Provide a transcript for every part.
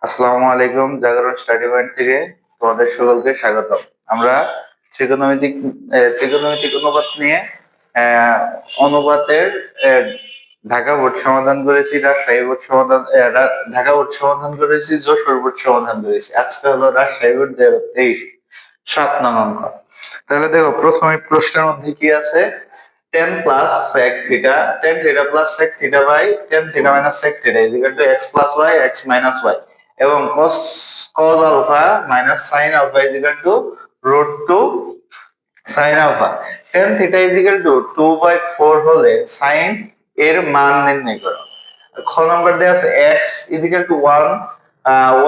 আসসালামু আলাইকুম, জাগরণ স্টাডি পয়েন্ট থেকে তোমাদের সকলকে স্বাগতম। আমরা ত্রিকোণমিতিক ত্রিকোণমিতিক অনুপাত নিয়ে অনুপাতের ঢাকা বোর্ড সমাধান করেছি, রাজশাহী বোর্ড সমাধান ঢাকা বোর্ড সমাধান করেছি, যশোর বোর্ড সমাধান করেছি। আজকে হলো রাজশাহী বোর্ড 2023 7 নং অঙ্ক। তাহলে দেখো, প্রথমে প্রশ্নের মধ্যে কি আছে? tan plus sec theta, tan theta plus sec theta by tan theta minus sec theta is equal to x plus y, x minus y, এবং cos alpha minus sin alpha is equal to root 2 sin alpha. tan theta is equal to 2/4 হলে sin এর মান নির্ণয় করো। খ নম্বর দেওয়া আছে x is equal to 1,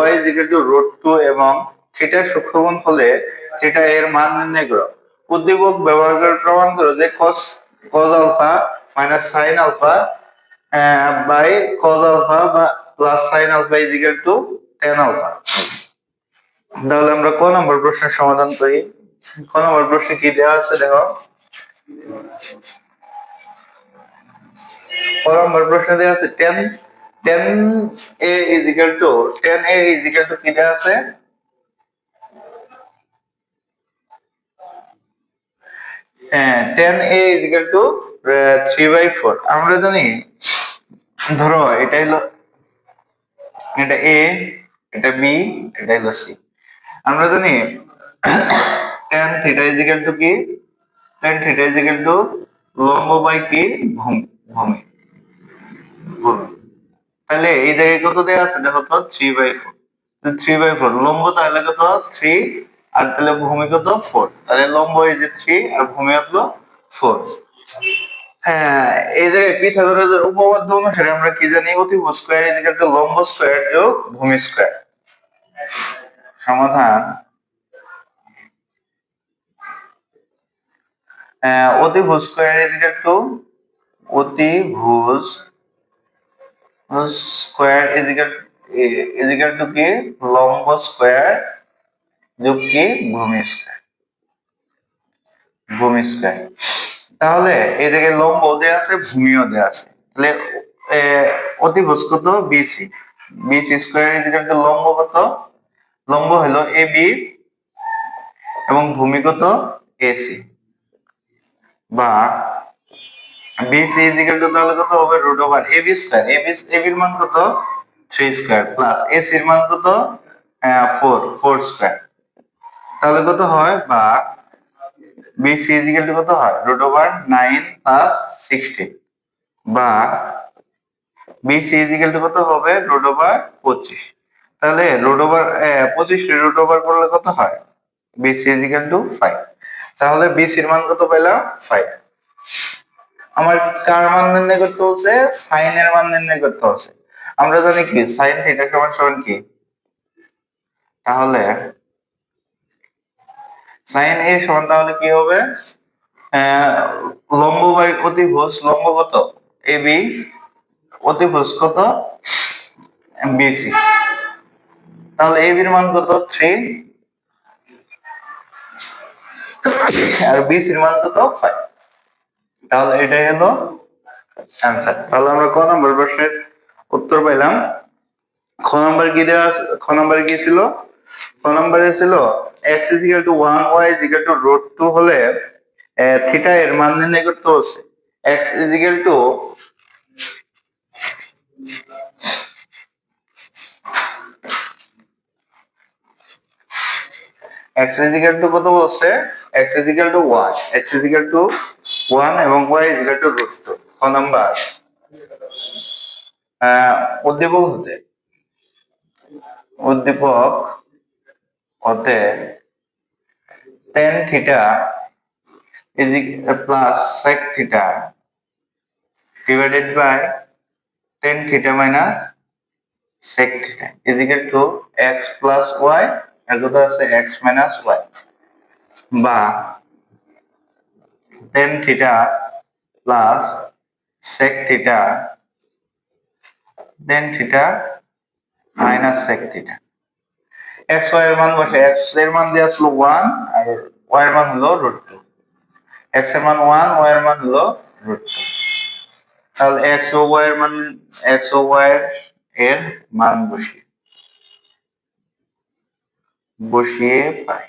y is equal to root 2 এবং থিটা সূক্ষ্মকোণ হলে থিটা এর মান নির্ণয় করো। উদ্দীপক ব্যবহার করে প্রমাণ করো যে cos alpha minus sin alpha by cos alpha বা plus sin alpha is equal to tan alpha। তাহলে আমরা ক নম্বর প্রশ্নের সমাধান করি। ক নম্বর প্রশ্নে কি দেওয়া আছে দেখো। ক নম্বর প্রশ্নে দেওয়া আছে tan a is equal to কি দেওয়া আছে? tan a is equal to 3/4। আমরা জানি, ধরো এটা হলো, এটা a, এটা b, এটা হলো c। আমরা জানি tan theta is equal to কি? tan theta is equal to লম্ব বাই কি? ভূমি। তাহলে এই জায়গায় কত দেওয়া আছে দেখো তো, 3/4। 3/4 লম্ব, তাহলে কত? 3, আর তাহলে ভূমি কত? 4। তাহলে লম্ব এই যে 3 আর ভূমি হলো 4। হ্যাঁ, এই জায়গায় পিথাগোরাসের উপপাদ্য অনুসারে আমরা কি জানি? অতিভুজ স্কয়ার ইজ ইকুয়াল টু লম্ব স্কয়ার যোগ ভূমি স্কয়ার। সমাধান। অতিভুজ স্কয়ার ইজ ইকুয়াল টু অতিভুজ স্কয়ার ইজ ইকুয়াল টু কি? লম্ব স্কয়ার যোগ কি? ভূমি স্কয়ার। তাহলে এই জায়গায় লম্ব দেয়া আছে, ভূমিও দেয়া আছে। তাহলে অতিভুজ কত? BC square is equal to লম্ব কত? লম্ব হলো এবি এবং ভূমি কত? এসি, বা বিসি ইজ ইকুয়াল টু তাহলে কত হবে? Root over AB square. এবির মান কত? 3 স্কয়ার প্লাস এসির মান কত? 4 স্কয়ার। তাহলে কত হয়? বা বিসি ইজ ইকুয়াল টু কত হয়? রুট ওভার 9 প্লাস 16, বা বিসি ইজ ইকুয়াল টু কত হবে? Root over 25। তাহলে রুট ওভার 25 রুট ওভার করলে কত হয়? BC is equal to 5। তাহলে বিসির মান কত পেলাম? 5। আমার কার মান নির্ণয় করতে হচ্ছে? সাইন এর মান নির্ণয় করতে হচ্ছে। আমরা জানি কি সাইন থিটা সমান সমান কি? তাহলে সাইন এ সমান তাহলে কি হবে? লম্ব বাই অতিভুজ, লম্ব কত? এবি, অতিভুজ কত? বিসি। তাহলে এবির মান কত? 3, আর বিসির মান কত? 5। তাহলে এটাই হলো অ্যান্সার। তাহলে আমরা ক নম্বর প্রশ্নের উত্তর পাইলাম। খ নম্বর কি দেওয়া আছে? খ নম্বরে কি ছিল? খ নম্বরে ছিল x is equal to 1, y is equal to root 2 হলে থিটা এর মান নির্ণয় করতে হচ্ছে। x is equal to কত বলছে? x is equal to 1, x is equal to 1 এবং y is equal to root 2। খ নাম্বার উদ্দীপক হতে tan theta is plus sec theta divided by tan theta minus sec theta is equal to x plus y, আর কত আছে? x minus y, বা tan theta plus sec theta tan theta minus sec theta। x y এর মান বসে, x এর মান দেওয়া ছিল 1 আর y এর মান হলো √2। x এর মান 1, y এর মান হলো √2। তাহলে x ও y এর মান বসিয়ে বসিয়ে পাই।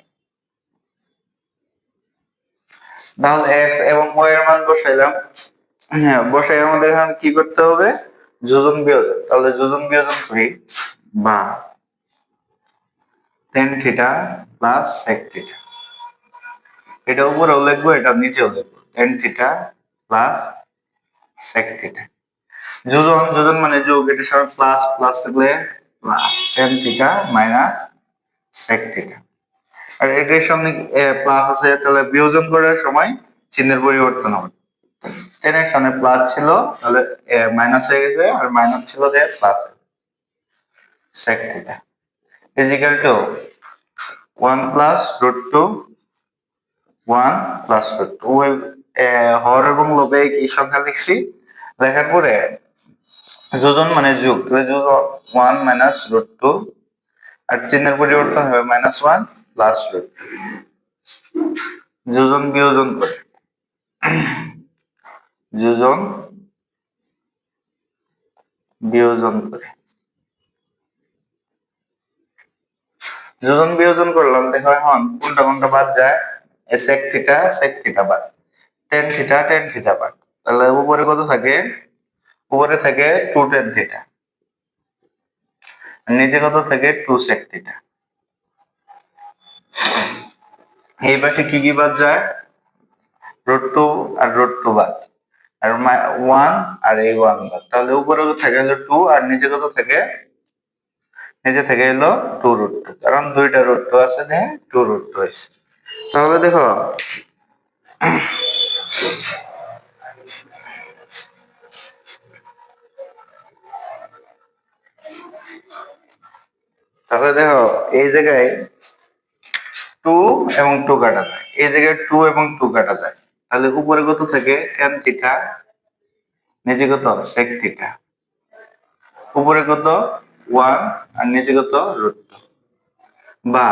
তাহলে x এবং y এর মান বসাইলাম। হ্যাঁ, বসাই আমাদের এখন কি করতে হবে? যোজন বিয়োজন। তাহলে যোজন বিয়োজন করি, বা tan theta plus sec theta, এটা উপরেও লিখবো, এটা নিচেও লিখবো, tan theta plus sec theta. যোজন যোজন মানে যোগ, এটার সাথে প্লাস প্লাস থাকলে plus tan theta minus sec theta. আর এটার সামনে প্লাস আছে, তাহলে বিয়োজন করার সময় চিহ্নের পরিবর্তন হবে। tan এর সামনে প্লাস ছিল, তাহলে মাইনাস হয়ে গেছে, আর মাইনাস ছিল দিয়ে plus sec theta is equal to 1 plus root 2 1 plus root 2। হর এবং লবে কি সংখ্যা লিখছি, লেখার পরে যোজন মানে যোগ, তাহলে যোজন 1 মাইনাস রুট 2, আর চিহ্নের পরিবর্তন হবে মাইনাস 1 প্লাস রুট 2। যোজন বিয়োজন করে, যোজন বিয়োজন করে, যোজন বিয়োজন করলাম, দেখো এখন কোনটা কোনটা বাদ যায়। sec থিটা বাদ, tan থিটা বাদ। তাহলে উপরে কত থাকে? উপরে থাকে 2 tan থিটা, আর নিচে কত থাকে? 2 sec থিটা। এই পাশে কি কি বাদ যায়? রুট 2 আর রুট 2 বাদ, আর 1 আর এই 1 বাদ। তাহলে উপরে কত থাকে? হলো 2, আর নিচে কত থাকে? নিচে থেকে এলো 2 রুট 2, কারণ দুইটা রুট 2 আছে, দিয়ে 2 রুট 2 হয়েছে। তাহলে দেখো এই জায়গায় 2 এবং 2 কাটা যায়, এই জায়গায় 2 এবং 2 কাটা যায়। তাহলে উপরে কত থাকে? tan থিটা, নিচে কত? sec theta. উপরে কত? 1, আর নিচে কত? রুট 2। বা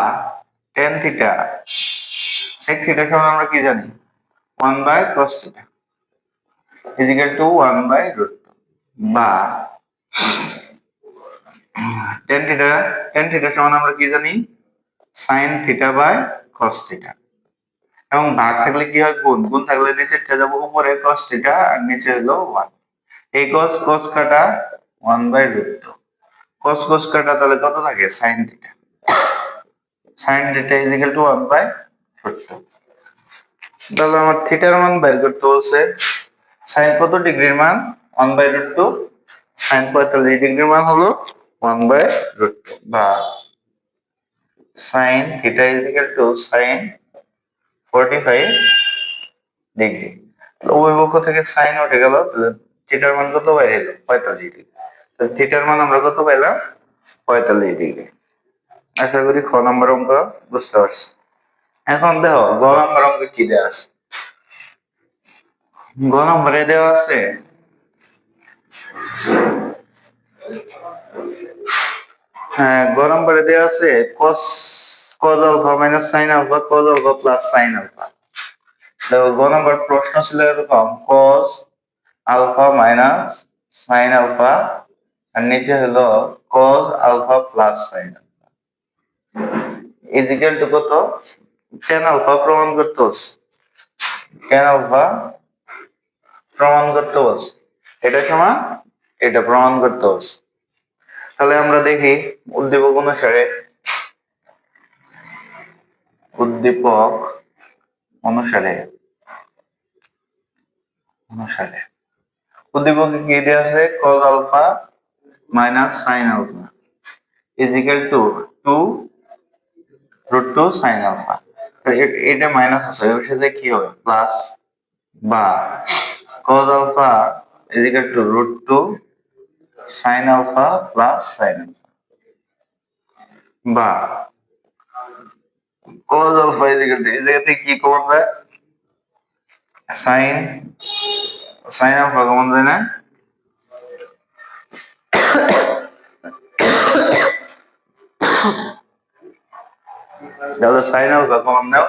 tan থিটা sec থিটা সমান আমরা কি জানি? 1 by cos theta is equal to 1 by root 2। বা tan থিটা সমান আমরা কি জানি? sin theta by cos theta. এবং ভাগ থাকলে কি হয়? গুণ। গুণ থাকলে নিচেরটা যাবো উপরে cos থিটা, আর নিচে হলো 1। এই cos cos কাটা 1 বাই রুট 2, cos cos কাটা, তাহলে কত থাকে? sin theta. sin theta is equal to 1 by root 2। তাহলে আমার থিটার মান বের করতে বলছে। sin কত ডিগ্রির মান? 1 বাই রুট 2। sin 45 ডিগ্রির মান হলো 1 বাই রুট 2। বা sin theta is equal to sin 45 degree. উভয় পক্ষ থেকে sin উঠে গেল, তাহলে থিটার মান কত বাইরে এলো? 45 ডিগ্রি। তাহলে থিটার মান আমরা কত পাইলাম? 45 ডিগ্রি। আশা করি খ নম্বর অঙ্ক বুঝতে পারছি। এখন দেখো গ নম্বর অঙ্ক কি দেওয়া আছে। গ নম্বরে দেওয়া আছে গ নম্বরে দেওয়া আছে cos cos alpha minus sin alpha, cos alpha plus sin alpha. দেখো গ নম্বর প্রশ্ন ছিল এরকম, cos alpha minus sin alpha, আর নিচে হলো cos alpha plus sin alpha is equal to কত? tan আলফা প্রমাণ করতে হচ্ছে, tan আলফা প্রমাণ করতে বলছে, এটা সমান এটা প্রমাণ করতে হচ্ছে। তাহলে আমরা দেখি উদ্দীপক অনুসারে, উদ্দীপক অনুসারে অনুসারে উদ্দীপকে কি দেওয়া আছে? cos alpha minus sin alpha is equal to 2 root 2 sin alpha. এটা মাইনাস আছে, এর সাথে কি হবে? প্লাস। বা cos alpha is equal to root 2 sin alpha plus sin alpha. বা cos alpha is equal to, এই জায়গাতে কি কমন যায়? sin আলফা কমন যায় না? তাহলে sin আলফা কমন নাও,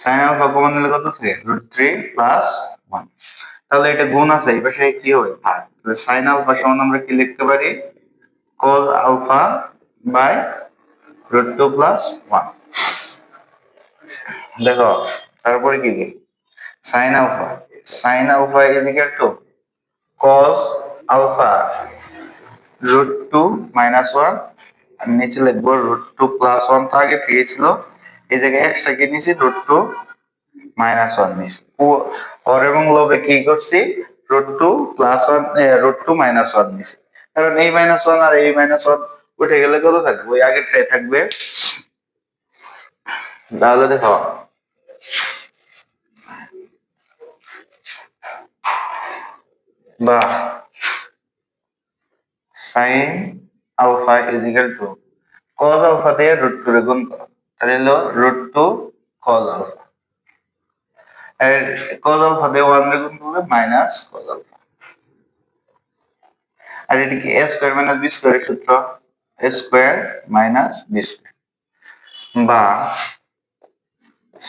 sin আলফা কমন নিলে কত থাকে? Root 3 plus 1। তাহলে এটা গুণ আছে, এই পাশে কি হবে? ভাগ। তাহলে sin আলফা সমান আমরা কি লিখতে পারি? cos alpha by √2 plus 1। দেখো তারপরে কি কি sine alpha, sine alpha is equal to cos alpha √2 minus 1, আর নিচে লিখবো √2 প্লাস 1, তো আগে থেকে ছিল, এই জায়গায় এক্সট্রা কি নিয়েছি √2 মাইনাস 1 নিয়েছি। হর এবং লবে কি করছি √2 প্লাস 1 √2 মাইনাস 1 নিয়েছি, কারণ এই মাইনাস 1 আর এই মাইনাস 1 উঠে গেলে কত থাকবে, ওই আগেরটাই থাকবে। তাহলে দেখো বা sine alpha is equal to cos alpha দিয়ে √2 রে গুণ করো, তাহলে হলো √2 কজ আলফা, আর কজ আলফা দিয়ে 1 রে গুণ করলে মাইনাস কজ আলফা, আর এটা কি a স্কয়ার মাইনাস b স্কয়ারের সূত্র, a square minus b square, বা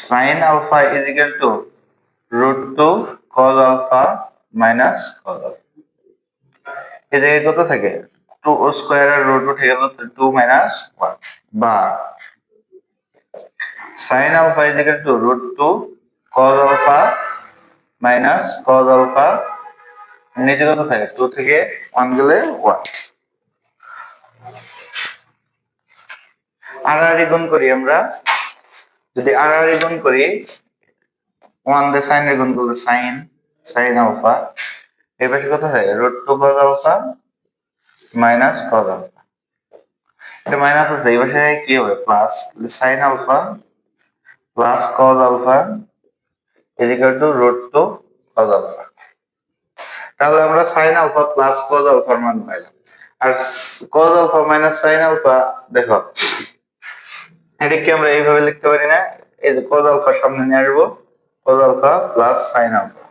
sine alpha is equal to √2 cos alpha minus cos alpha. এই জায়গায় কত থাকে 2 স্কয়ার আর √2 উঠে গেল 2 মাইনাস 1, বা sin alpha is equal to √2 cos alpha minus cos alpha, নিচে কত থাকে 2 থেকে 1 গেলে 1। আড়াআড়ি গুণ করি আমরা, যদি আড়াআড়ি গুণ করি 1 দিয়ে sin এর গুণ করলে sin alpha, এই পাশে কত হয় √2 cos alpha minus cos alpha, এটা মাইনাস আছে, এই পাশে কি হবে plus, sin alpha plus cos alpha is equal to √2 cos alpha। তাহলে আমরা sin alpha plus cos alpha এর মান পাইলাম, আর cos alpha minus sin alpha দেখো এটা কি আমরা এইভাবে লিখতে পারি না, এই যে cos alpha সামনে নিয়ে আসবো, cos alpha plus sin alpha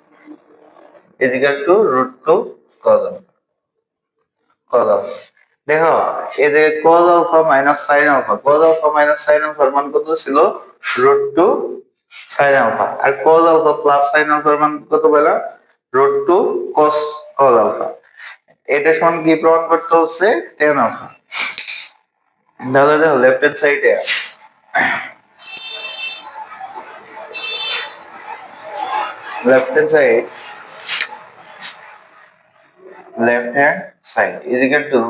is equal to √2 cos alpha, cos alpha। দেখো এই যে cos alpha minus sin alpha, cos alpha minus sin alpha এর মান কত ছিল √2 sin alpha, আর cos alpha plus sin alpha এর মান কত পেলাম √2 cos alpha। এটা সমান কি প্রমাণ করতে হচ্ছে tan alpha। তাহলে দেখো লেফট হ্যান্ড সাইডে left hand side is equal to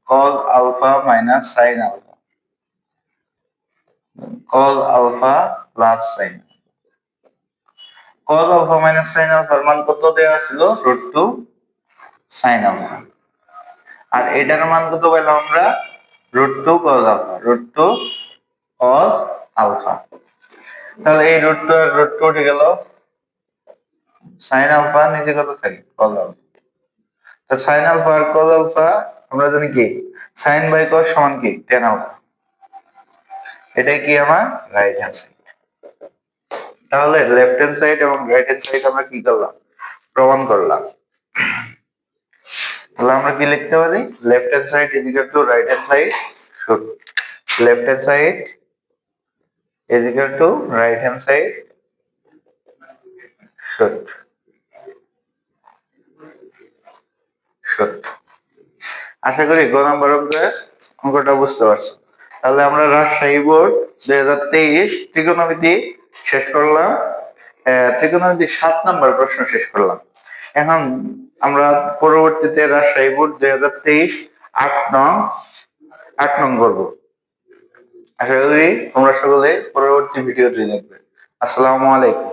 cos alpha minus sin alpha, cos alpha plus sin, cos alpha minus sin alpha এর মান কত দেওয়া ছিল √2 sin alpha, আর এটার মান কত পেলাম আমরা √2 cos alpha, √2 cos alpha। তাহলে এই √2 আর √2 উঠে গেল, sin alpha নিচে কত থাকে cos alpha, তো sin alpha আর cos alpha আমরা জানি কি sin বাই cos সমান কি tan alpha, এটাই কি আমার রাইট হ্যান্ড সাইড। তাহলে লেফট হ্যান্ড সাইড এবং রাইট হ্যান্ড সাইড আমরা কি করলাম প্রমাণ করলাম। তাহলে আমরা কি লিখতে পারি left hand side is equal to right hand side should, left hand side is equal to right hand side should, আশা করি গ নাম্বার অঙ্কটা বুঝতে পারছো। তাহলে আমরা রাজশাহী বোর্ড 2023 ত্রিকোণমিতি শেষ করলাম, ত্রিকোণমিতি 7 নাম্বার প্রশ্ন শেষ করলাম। এখন আমরা পরবর্তীতে রাজশাহী বোর্ড 2023 8 নং করবো। আশা করি তোমরা সকলে পরবর্তী ভিডিওটি দেখবে। আসসালামু আলাইকুম।